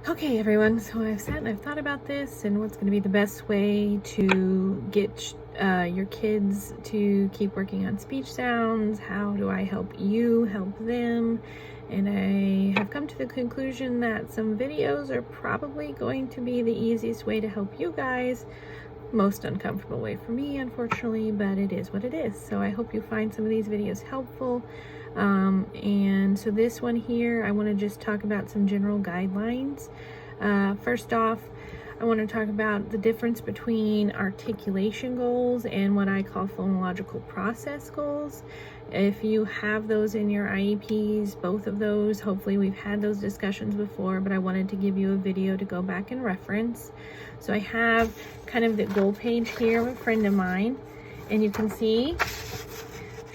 Okay, everyone, so I've sat and I've thought about this and what's going to be the best way to get your kids to keep working on speech sounds. How do I help you help them? And I have come to the conclusion that some videos are probably going to be the easiest way to help you guys. Most uncomfortable way for me, unfortunately, but it is what it is. So I hope you find some of these videos helpful. And so this one here, I want to just talk about some general guidelines. First off, I want to talk about the difference between articulation goals and what I call phonological process goals. If you have those in your IEPs, both of those, hopefully we've had those discussions before, but I wanted to give you a video to go back and reference. So I have kind of the goal page here of a friend of mine, and you can see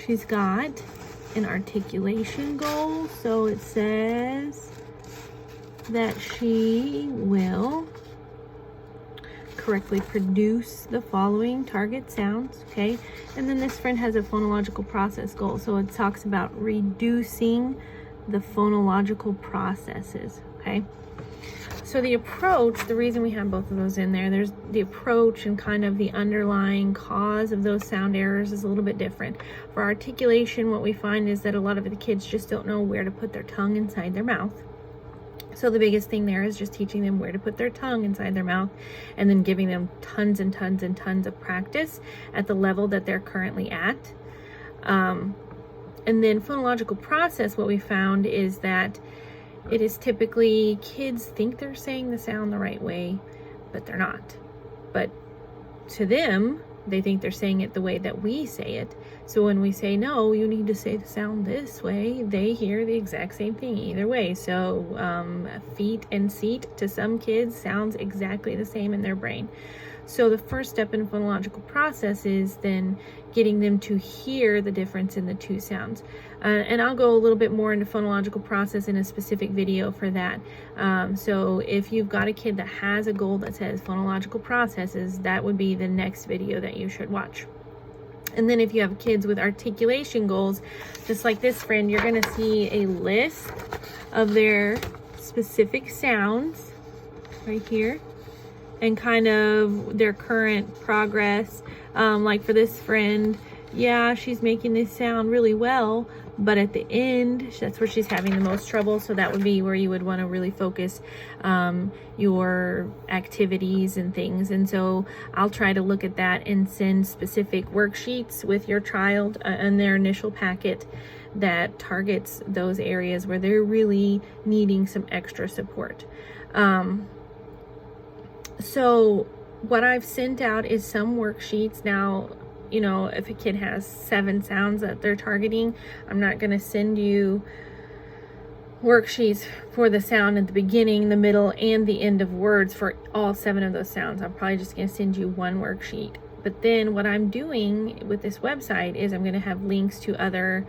she's got an articulation goal. So it says that she will correctly produce the following target sounds, okay? And then this friend has a phonological process goal, so it talks about reducing the phonological processes, okay? So the approach, the reason we have both of those in there, there's the approach and kind of the underlying cause of those sound errors is a little bit different. For articulation, what we find is that a lot of the kids just don't know where to put their tongue inside their mouth. So the biggest thing there is just teaching them where to put their tongue inside their mouth and then giving them tons and tons and tons of practice at the level that they're currently at. And then phonological process, what we found is that it is typically kids think they're saying the sound the right way, but they're not. But to them, they think they're saying it the way that we say it. So when we say, no, you need to say the sound this way, they hear the exact same thing either way. So feet and seat to some kids sounds exactly the same in their brain. So the first step in phonological process is then getting them to hear the difference in the two sounds. And I'll go a little bit more into phonological process in a specific video for that. So if you've got a kid that has a goal that says phonological processes, that would be the next video that you should watch. And then if you have kids with articulation goals, just like this friend, you're going to see a list of their specific sounds right here and kind of their current progress. Like for this friend, yeah, she's making this sound really well, but at the end, that's where she's having the most trouble. So that would be where you would want to really focus your activities and things. And so I'll try to look at that and send specific worksheets with your child in their initial packet that targets those areas where they're really needing some extra support. So what I've sent out is some worksheets. Now, you know, if a kid has 7 sounds that they're targeting, I'm not going to send you worksheets for the sound at the beginning, the middle, and the end of words for all 7 of those sounds. I'm probably just going to send you one worksheet. But then what I'm doing with this website is I'm going to have links to other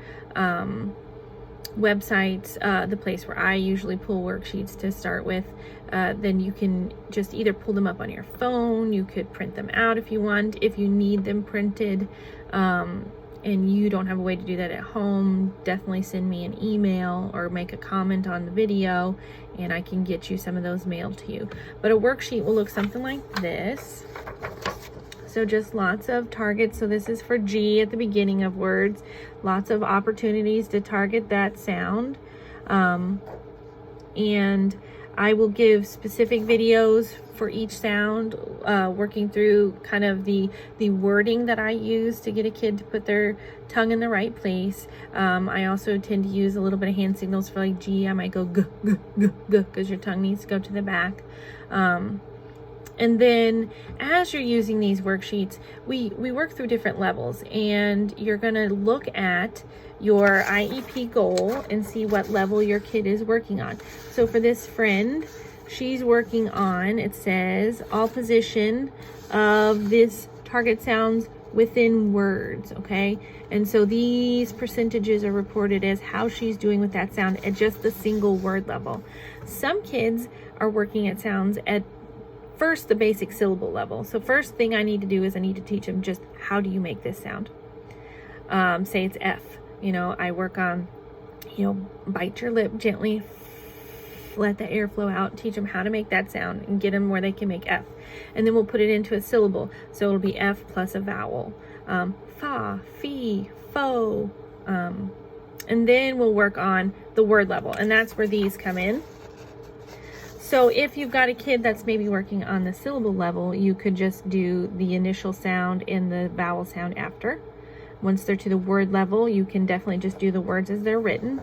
websites, the place where I usually pull worksheets to start with. Then you can just either pull them up on your phone, you could print them out if you want, if you need them printed, and you don't have a way to do that at home, definitely send me an email or make a comment on the video and I can get you some of those mailed to you. But a worksheet will look something like this. So just lots of targets. So this is for G at the beginning of words. Lots of opportunities to target that sound. And I will give specific videos for each sound, working through kind of the wording that I use to get a kid to put their tongue in the right place. I also tend to use a little bit of hand signals for like G. I might go g, g, g, g, because your tongue needs to go to the back. And then as you're using these worksheets, we work through different levels, and you're going to look at your IEP goal and see what level your kid is working on. So for this friend, she's working on, it says, all position of this target sounds within words, okay? And so these percentages are reported as how she's doing with that sound at just the single word level. Some kids are working at sounds at first the basic syllable level. So first thing I need to do is I need to teach them just how do you make this sound. Say it's F. You know, I work on, you know, bite your lip gently, let the air flow out, teach them how to make that sound, and get them where they can make F. And then we'll put it into a syllable. So it'll be F plus a vowel. Fa, fee, fo. And then we'll work on the word level. And that's where these come in. So if you've got a kid that's maybe working on the syllable level, you could just do the initial sound and the vowel sound after. Once they're to the word level, you can definitely just do the words as they're written.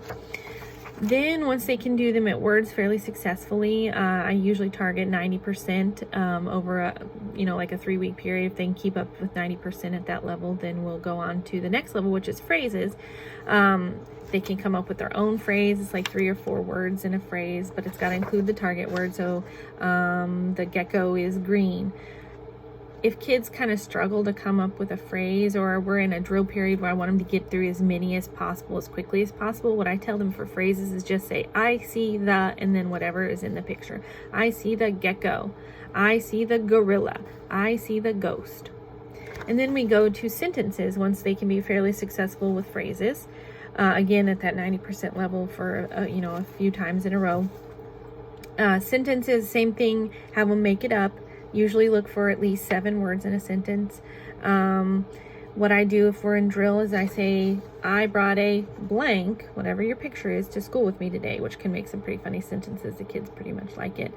Then once they can do them at words fairly successfully, I usually target 90% over a, like a 3-week period. If they can keep up with 90% at that level, then we'll go on to the next level, which is phrases. They can come up with their own phrase. It's like 3 or 4 words in a phrase, but it's got to include the target word. So the gecko is green. If kids kind of struggle to come up with a phrase, or we're in a drill period where I want them to get through as many as possible, as quickly as possible, what I tell them for phrases is just say, I see the, and then whatever is in the picture. I see the gecko. I see the gorilla. I see the ghost. And then we go to sentences once they can be fairly successful with phrases. Again, at that 90% level for, a few times in a row. Sentences, same thing, have them make it up. Usually look for at least 7 words in a sentence. What I do if we're in drill is I say, I brought a blank, whatever your picture is, to school with me today, which can make some pretty funny sentences. The kids pretty much like it.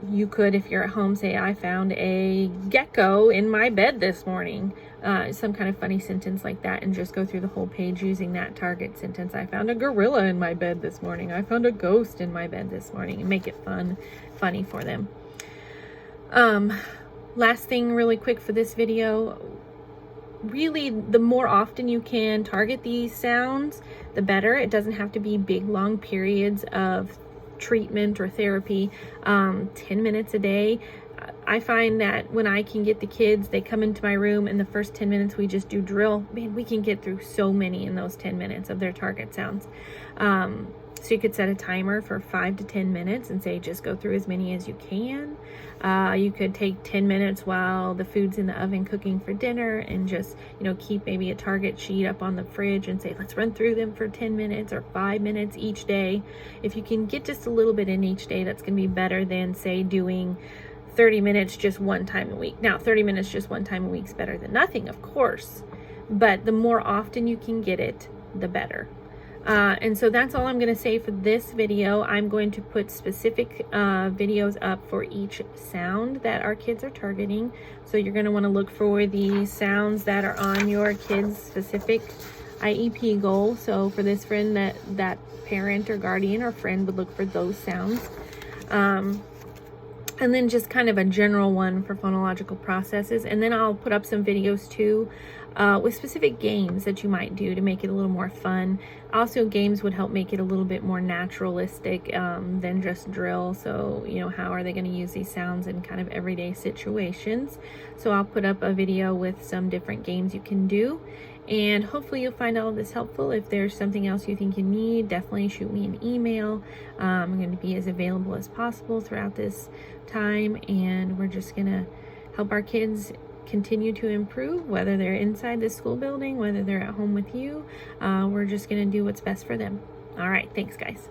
You could, if you're at home, say, I found a gecko in my bed this morning. Some kind of funny sentence like that, and just go through the whole page using that target sentence. I found a gorilla in my bed this morning. I found a ghost in my bed this morning, and make it funny for them. Last thing really quick for this video, really the more often you can target these sounds, the better. It doesn't have to be big long periods of treatment or therapy. 10 minutes a day. I find that when I can get the kids, they come into my room and the first 10 minutes we just do drill, man, we can get through so many in those 10 minutes of their target sounds. So you could set a timer for 5 to 10 minutes and say, just go through as many as you can. You could take 10 minutes while the food's in the oven cooking for dinner, and just, keep maybe a target sheet up on the fridge and say, let's run through them for 10 minutes or 5 minutes each day. If you can get just a little bit in each day, that's going to be better than, say, doing 30 minutes just one time a week. Now, 30 minutes just one time a week is better than nothing, of course, but the more often you can get it, the better. And so that's all I'm going to say for this video. I'm going to put specific videos up for each sound that our kids are targeting. So you're going to want to look for the sounds that are on your kids' specific IEP goal. So for this friend, that parent or guardian or friend would look for those sounds. And then just kind of a general one for phonological processes. And then I'll put up some videos too with specific games that you might do to make it a little more fun. Also, games would help make it a little bit more naturalistic than just drill. So, how are they going to use these sounds in kind of everyday situations? So I'll put up a video with some different games you can do. And hopefully you'll find all of this helpful. If there's something else you think you need, definitely shoot me an email. I'm going to be as available as possible throughout this time. And we're just going to help our kids continue to improve, whether they're inside the school building, whether they're at home with you. We're just going to do what's best for them. All right. Thanks, guys.